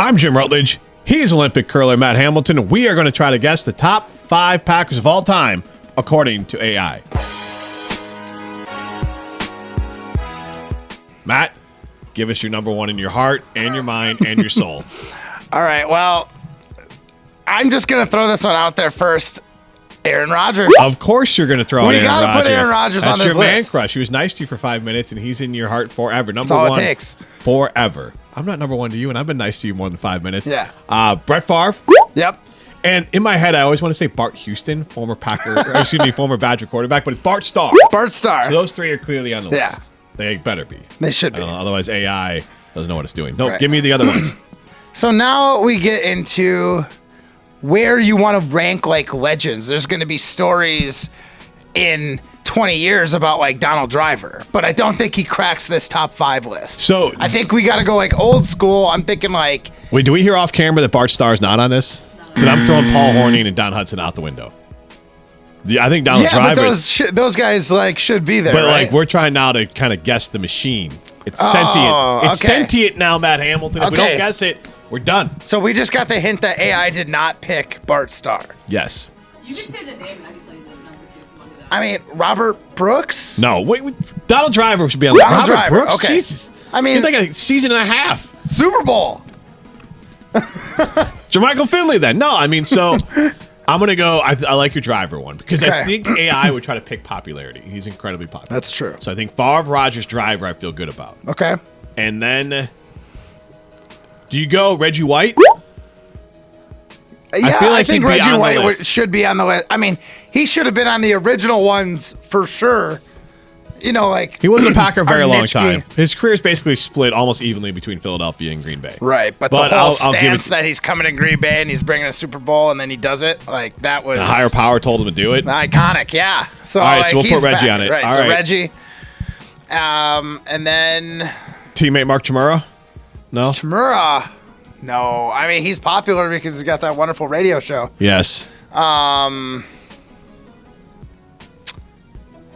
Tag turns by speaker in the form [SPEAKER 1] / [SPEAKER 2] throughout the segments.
[SPEAKER 1] I'm Jim Rutledge. He's Olympic curler Matt Hamilton. And we are going to try to guess the top 5 Packers of all time, according to AI. Matt, give us your number 1 in your heart and your mind and your soul.
[SPEAKER 2] All right, well, I'm just going to throw this one out there first. Aaron Rodgers.
[SPEAKER 1] Of course you're going to throw Aaron Rodgers. We got to
[SPEAKER 2] put Aaron Rodgers on this list.
[SPEAKER 1] That's your man crush. He was nice to you for 5 minutes, and he's in your heart forever. Number 1.
[SPEAKER 2] That's all it takes.
[SPEAKER 1] Forever. I'm not number 1 to you, and I've been nice to you more than 5 minutes.
[SPEAKER 2] Yeah.
[SPEAKER 1] Brett Favre.
[SPEAKER 2] Yep.
[SPEAKER 1] And in my head, I always want to say Bart Houston, former Badger quarterback, but it's Bart Starr.
[SPEAKER 2] Bart Starr.
[SPEAKER 1] So those 3 are clearly on the list.
[SPEAKER 2] Yeah.
[SPEAKER 1] They better be.
[SPEAKER 2] They should be.
[SPEAKER 1] Otherwise, AI doesn't know what it's doing. No,
[SPEAKER 2] Right.
[SPEAKER 1] Give me the other ones.
[SPEAKER 2] So now we get into where you want to rank like legends. There's going to be stories in 20 years about like Donald Driver, but I don't think he cracks this top 5 list.
[SPEAKER 1] So
[SPEAKER 2] I think we got to go like old school. I'm thinking like.
[SPEAKER 1] Wait, do we hear off camera that Bart Starr's not on this? Because I'm throwing Paul Hornung and Don Hudson out the window. I think Donald Driver.
[SPEAKER 2] But those guys like should be there.
[SPEAKER 1] But
[SPEAKER 2] right?
[SPEAKER 1] like we're trying now to kind of guess the machine. It's sentient. It's sentient now, Matt Hamilton. If we don't guess it, we're done.
[SPEAKER 2] So we just got the hint that AI did not pick Bart Starr.
[SPEAKER 1] Yes.
[SPEAKER 3] You can say the name and I can tell you the number 2 if you want to do that.
[SPEAKER 2] I mean, Robert Brooks?
[SPEAKER 1] No, wait. Donald Driver should be on the
[SPEAKER 2] Donald
[SPEAKER 1] Robert
[SPEAKER 2] Driver,
[SPEAKER 1] Brooks?
[SPEAKER 2] okay.
[SPEAKER 1] Jesus.
[SPEAKER 2] I mean,
[SPEAKER 1] he's like a season and a half.
[SPEAKER 2] Super Bowl.
[SPEAKER 1] Jermichael Finley then. No, I mean, so I'm going to go, I like your Driver one because I think AI would try to pick popularity. He's incredibly popular.
[SPEAKER 2] That's true.
[SPEAKER 1] So I think Favre, Rodgers, Driver I feel good about.
[SPEAKER 2] Okay.
[SPEAKER 1] And then, do you go Reggie White?
[SPEAKER 2] Yeah, I think Reggie White
[SPEAKER 1] should
[SPEAKER 2] be on the list. I mean, he should have been on the original ones for sure. You know, like.
[SPEAKER 1] He wasn't a Packer a very long time. His career is basically split almost evenly between Philadelphia and Green Bay.
[SPEAKER 2] Right, but the whole stance that he's coming to Green Bay and he's bringing a Super Bowl and then he does it, like that was.
[SPEAKER 1] The higher power told him to do it.
[SPEAKER 2] Iconic, yeah. So,
[SPEAKER 1] all right, so we'll put Reggie on it.
[SPEAKER 2] Right,
[SPEAKER 1] all
[SPEAKER 2] so
[SPEAKER 1] right.
[SPEAKER 2] Reggie. And then.
[SPEAKER 1] Teammate Mark Chmura? No?
[SPEAKER 2] Chmura. No. I mean, he's popular because he's got that wonderful radio show.
[SPEAKER 1] Yes.
[SPEAKER 2] Jen,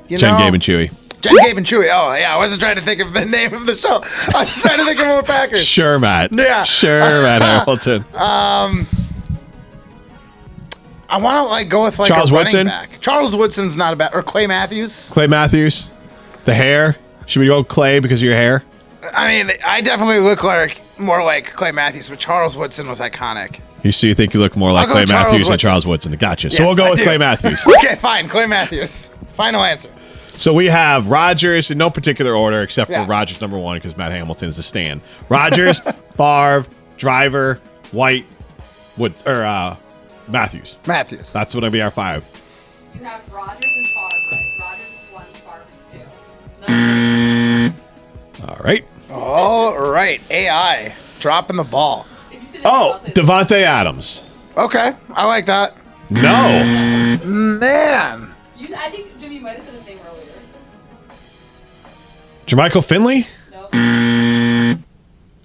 [SPEAKER 1] Gabe, and Chewy.
[SPEAKER 2] Jen, Gabe, and Chewy. Oh, yeah. I wasn't trying to think of the name of the show. I was trying to think of more Packers.
[SPEAKER 1] Sure, Matt.
[SPEAKER 2] Yeah.
[SPEAKER 1] Sure, Matt Hamilton.
[SPEAKER 2] I want to like go with like
[SPEAKER 1] Charles
[SPEAKER 2] a running
[SPEAKER 1] Woodson?
[SPEAKER 2] back. Charles Woodson's not a bad. Or Clay Matthews.
[SPEAKER 1] Clay Matthews. The hair. Should we go Clay because of your hair?
[SPEAKER 2] I mean, I definitely look like more like Clay Matthews, but Charles Woodson was iconic.
[SPEAKER 1] You think you look more like Clay Matthews than Charles Woodson. Gotcha. So we'll go with Clay Matthews.
[SPEAKER 2] Okay, fine. Clay Matthews. Final answer.
[SPEAKER 1] So we have Rodgers in no particular order except for Rodgers number 1 because Matt Hamilton is a stan. Rodgers, Favre, Driver, White, Woods, or Matthews.
[SPEAKER 2] Matthews.
[SPEAKER 1] That's going to be our 5.
[SPEAKER 3] You have Rodgers and Favre, right? Rodgers is 1, Favre is 2.
[SPEAKER 1] All right.
[SPEAKER 2] All right. AI. Dropping the ball.
[SPEAKER 1] Devontae Adams.
[SPEAKER 2] Okay. I like that.
[SPEAKER 1] No.
[SPEAKER 2] Man.
[SPEAKER 3] I think, Jimmy, you might have said his name earlier.
[SPEAKER 1] Jermichael Finley?
[SPEAKER 3] Nope.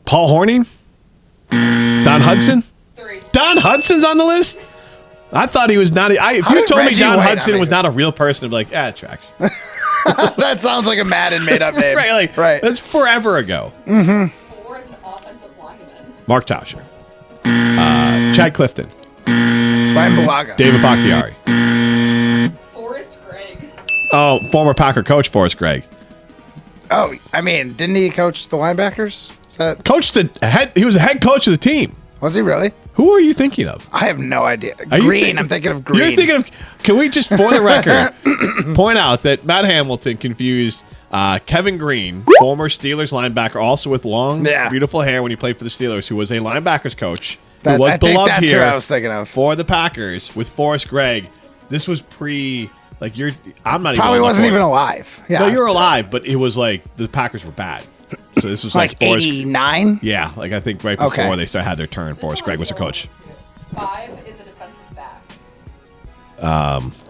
[SPEAKER 1] Paul Hornung? Don Hudson?
[SPEAKER 3] 3.
[SPEAKER 1] Don Hudson's on the list? I thought he was not. If you told me Don Hudson was not a real person, I'd be like, it tracks.
[SPEAKER 2] That sounds like a Madden made-up name.
[SPEAKER 1] Right. That's forever ago.
[SPEAKER 2] Mm-hmm.
[SPEAKER 3] 4 is an offensive lineman.
[SPEAKER 1] Mark Tauscher. Chad Clifton.
[SPEAKER 2] Brian Bulaga.
[SPEAKER 1] David Bakhtiari.
[SPEAKER 3] Forrest Gregg.
[SPEAKER 1] Oh, former Packer coach Forrest Gregg.
[SPEAKER 2] Oh, I mean, didn't he coach the linebackers?
[SPEAKER 1] He was the head coach of the team.
[SPEAKER 2] Was he really?
[SPEAKER 1] Who are you thinking of?
[SPEAKER 2] I have no idea. Green. I'm thinking of Green.
[SPEAKER 1] You're thinking of. Can we just, for the record, point out that Matt Hamilton confused Kevin Green, former Steelers linebacker, also with long, beautiful hair when he played for the Steelers, who was a linebackers coach, who was beloved here
[SPEAKER 2] who I was thinking of.
[SPEAKER 1] for the Packers, with Forrest Gregg. This was pre. Like I'm not
[SPEAKER 2] probably wasn't even alive. Yeah,
[SPEAKER 1] no, you're alive, but it was like the Packers were bad. So this was like
[SPEAKER 2] 89.
[SPEAKER 1] Yeah, like I think right before they had their turn. Forrest Gregg was their coach.
[SPEAKER 3] 5 is a defensive back.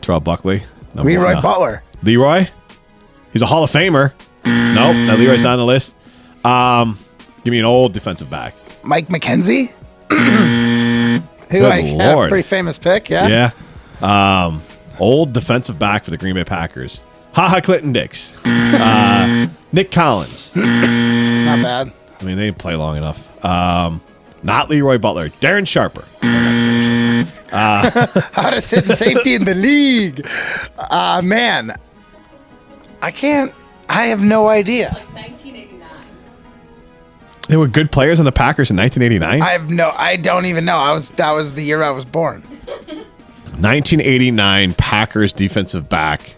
[SPEAKER 1] Terrell Buckley.
[SPEAKER 2] Leroy Butler.
[SPEAKER 1] Leroy? He's a Hall of Famer. Nope, that Leroy's not on the list. Give me an old defensive back.
[SPEAKER 2] Mike McKenzie. Who had a pretty famous pick. Yeah.
[SPEAKER 1] Yeah. Old defensive back for the Green Bay Packers. Clinton Dix. Nick Collins.
[SPEAKER 2] Not bad.
[SPEAKER 1] I mean, they didn't play long enough. Not Leroy Butler. Darren Sharper.
[SPEAKER 2] Hottest hitting safety in the league. Man. I have no idea.
[SPEAKER 3] Like 1989.
[SPEAKER 1] They were good players on the Packers in 1989?
[SPEAKER 2] I don't even know. That was the year I was born.
[SPEAKER 1] 1989 Packers defensive back.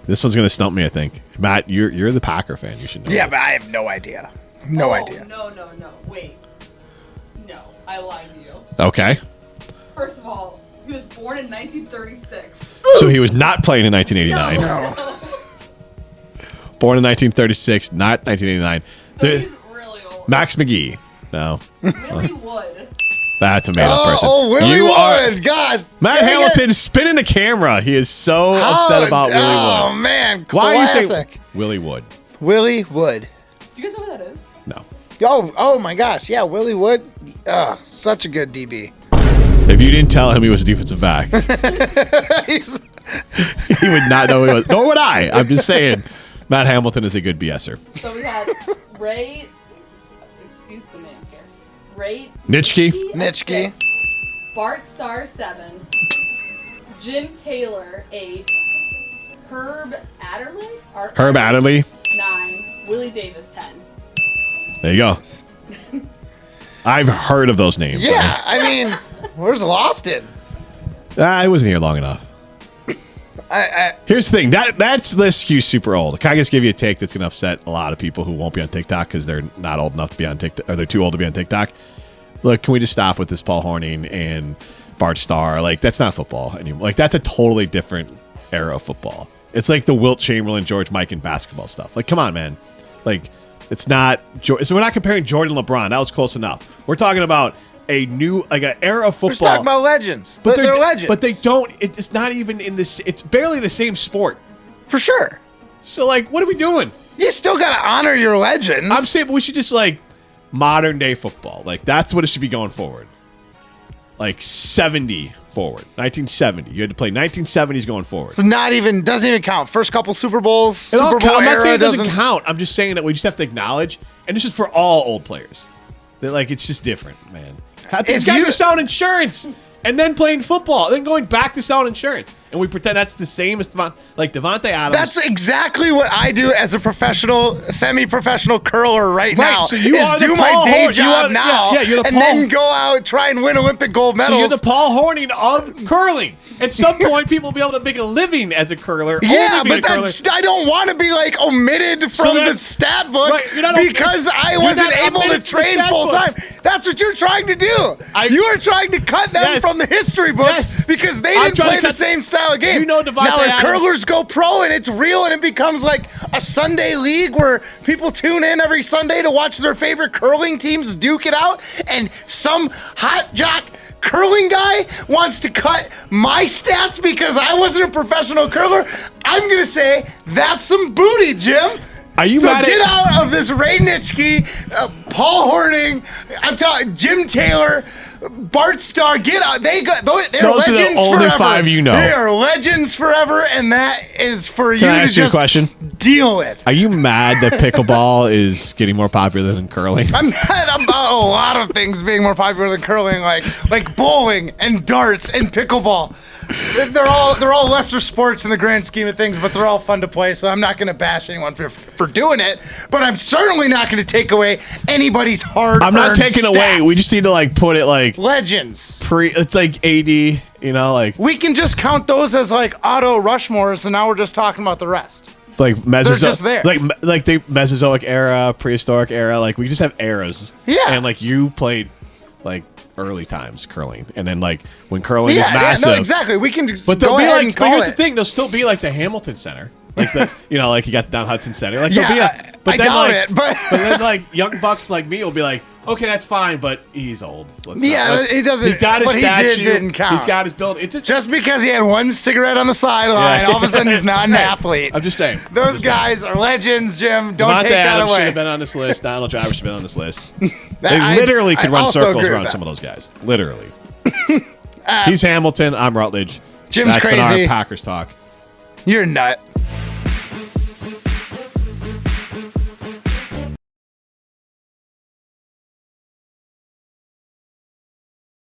[SPEAKER 1] This one's going to stump me, I think. Matt, you're the Packer fan. You should know.
[SPEAKER 2] Yeah,
[SPEAKER 1] this.
[SPEAKER 2] but I have no idea. No idea.
[SPEAKER 3] No. Wait. No, I lied to you.
[SPEAKER 1] Okay.
[SPEAKER 3] First of all, he was born in 1936.
[SPEAKER 1] So he was not playing in 1989.
[SPEAKER 2] No.
[SPEAKER 1] Born in 1936, not 1989.
[SPEAKER 3] So he's really old.
[SPEAKER 1] Max McGee. No.
[SPEAKER 3] Willie Wood.
[SPEAKER 1] That's a made-up person.
[SPEAKER 2] Oh, Willie Wood. God.
[SPEAKER 1] Matt Hamilton spinning the camera. He is so upset about Willie Wood.
[SPEAKER 2] Oh, man.
[SPEAKER 1] Why are you saying
[SPEAKER 2] Classic.
[SPEAKER 1] Willie Wood?
[SPEAKER 2] Willie Wood.
[SPEAKER 3] Do you guys know who that is?
[SPEAKER 1] No.
[SPEAKER 2] Oh my gosh. Yeah, Willie Wood. Such a good DB.
[SPEAKER 1] If you didn't tell him he was a defensive back, he would not know who he was. Nor would I. I'm just saying, Matt Hamilton is a good BSer.
[SPEAKER 3] So we had Ray. Excuse the names here. Ray
[SPEAKER 1] Nitschke.
[SPEAKER 2] Nitschke.
[SPEAKER 3] 6, Bart Starr 7, Jim Taylor 8, Herb Adderley.
[SPEAKER 1] Herb Adderley.
[SPEAKER 3] 9, Willie Davis 10.
[SPEAKER 1] There you go. I've heard of those names.
[SPEAKER 2] Yeah, I mean, where's Lofton?
[SPEAKER 1] I wasn't here long enough. Here's the thing. That's this SKU super old. Can I just give you a take that's going to upset a lot of people who won't be on TikTok because they're not old enough to be on TikTok, or they're too old to be on TikTok? Look, can we just stop with this Paul Hornung and Bart Starr? Like, that's not football anymore. Like, that's a totally different era of football. It's like the Wilt Chamberlain, George Mikan basketball stuff. Like, come on, man. Like, it's not. So we're not comparing Jordan and LeBron. That was close enough. We're talking about a new, like, an era of football.
[SPEAKER 2] We're just talking about legends. But they're legends.
[SPEAKER 1] But they don't. It's not even in this. It's barely the same sport.
[SPEAKER 2] For sure.
[SPEAKER 1] So, like, what are we doing?
[SPEAKER 2] You still got to honor your legends.
[SPEAKER 1] I'm saying we should just, like, modern day football. Like, that's what it should be going forward. Like 70 forward. 1970. You had to play 1970s going forward.
[SPEAKER 2] It's doesn't even count. First couple Super Bowls, Super Bowl
[SPEAKER 1] I'm not saying
[SPEAKER 2] era
[SPEAKER 1] it doesn't count. I'm just saying that we just have to acknowledge, and this is for all old players, that, like, it's just different, man. These guys are selling insurance and then playing football, then going back to selling insurance. And we pretend that's the same as Devontae Adams.
[SPEAKER 2] That's exactly what I do as a professional, semi-professional curler right now.
[SPEAKER 1] So you are
[SPEAKER 2] do
[SPEAKER 1] the
[SPEAKER 2] my
[SPEAKER 1] Paul
[SPEAKER 2] day job now,
[SPEAKER 1] yeah, you're the
[SPEAKER 2] and
[SPEAKER 1] Paul,
[SPEAKER 2] then go out try and win Olympic gold medals.
[SPEAKER 1] So you're the Paul Hornung of curling. At some point, people will be able to make a living as a curler.
[SPEAKER 2] Yeah, but I don't want to be, like, omitted from the stat book, right, because I wasn't able to train full time. That's what you're trying to do. You are trying to cut them from the history books because they didn't play the same style of game.
[SPEAKER 1] You know, Devontae
[SPEAKER 2] now, if
[SPEAKER 1] Adams,
[SPEAKER 2] curlers go pro and it's real and it becomes like a Sunday league where people tune in every Sunday to watch their favorite curling teams duke it out, and some hot jock curling guy wants to cut my stats because I wasn't a professional curler, I'm going to say that's some booty, Jim.
[SPEAKER 1] Are you
[SPEAKER 2] so get out of this Ray Nitschke, Paul Hornung, I'm talking Jim Taylor, Bart Starr. Get out. They're
[SPEAKER 1] Those
[SPEAKER 2] legends
[SPEAKER 1] are the only
[SPEAKER 2] forever.
[SPEAKER 1] 5 you know.
[SPEAKER 2] They are legends forever, and that is for you to
[SPEAKER 1] ask you a
[SPEAKER 2] just
[SPEAKER 1] question?
[SPEAKER 2] Deal with.
[SPEAKER 1] Are you mad that pickleball is getting more popular than curling?
[SPEAKER 2] I'm mad about a lot of things being more popular than curling, like bowling and darts and pickleball. They're all lesser sports in the grand scheme of things, but they're all fun to play, so I'm not going to bash anyone for doing it, but I'm certainly not going to take away anybody's hard-earned
[SPEAKER 1] I'm not taking
[SPEAKER 2] stats.
[SPEAKER 1] away. We just need to, like, put it, like,
[SPEAKER 2] legends.
[SPEAKER 1] It's like AD, you know, like,
[SPEAKER 2] We can just count those as, like, auto Rushmores, and now we're just talking about the rest.
[SPEAKER 1] like Mesozoic,
[SPEAKER 2] They're just there.
[SPEAKER 1] like the Mesozoic era, prehistoric era. Like, we just have eras.
[SPEAKER 2] Yeah.
[SPEAKER 1] And, like, you played, like, early times curling, and then, like, when curling is massive.
[SPEAKER 2] Yeah, no, exactly. We can just
[SPEAKER 1] But they'll
[SPEAKER 2] go
[SPEAKER 1] be
[SPEAKER 2] ahead
[SPEAKER 1] like,
[SPEAKER 2] and call
[SPEAKER 1] here's
[SPEAKER 2] it.
[SPEAKER 1] the thing, there'll still be like the Hamilton Center, like the, you know, like you got the Don Hudson Center, like
[SPEAKER 2] Yeah,
[SPEAKER 1] there'll be but
[SPEAKER 2] I
[SPEAKER 1] then,
[SPEAKER 2] doubt
[SPEAKER 1] like,
[SPEAKER 2] it, but
[SPEAKER 1] then, like, young bucks like me will be like, okay, that's fine, but he's old.
[SPEAKER 2] He doesn't.
[SPEAKER 1] He's got his
[SPEAKER 2] what
[SPEAKER 1] statue.
[SPEAKER 2] he didn't count.
[SPEAKER 1] He's got his build. It's
[SPEAKER 2] just because he had one cigarette on the sideline, all of a sudden he's not an athlete.
[SPEAKER 1] I'm just saying.
[SPEAKER 2] Those guys are legends, Jim. Don't take that
[SPEAKER 1] Adams
[SPEAKER 2] away.
[SPEAKER 1] should have been on this list. Donald Driver should have been on this list. They literally could run circles around some of those guys. Literally. He's Hamilton. I'm Rutledge.
[SPEAKER 2] Jim's
[SPEAKER 1] That's
[SPEAKER 2] crazy.
[SPEAKER 1] been our Packers talk.
[SPEAKER 2] You're a nut.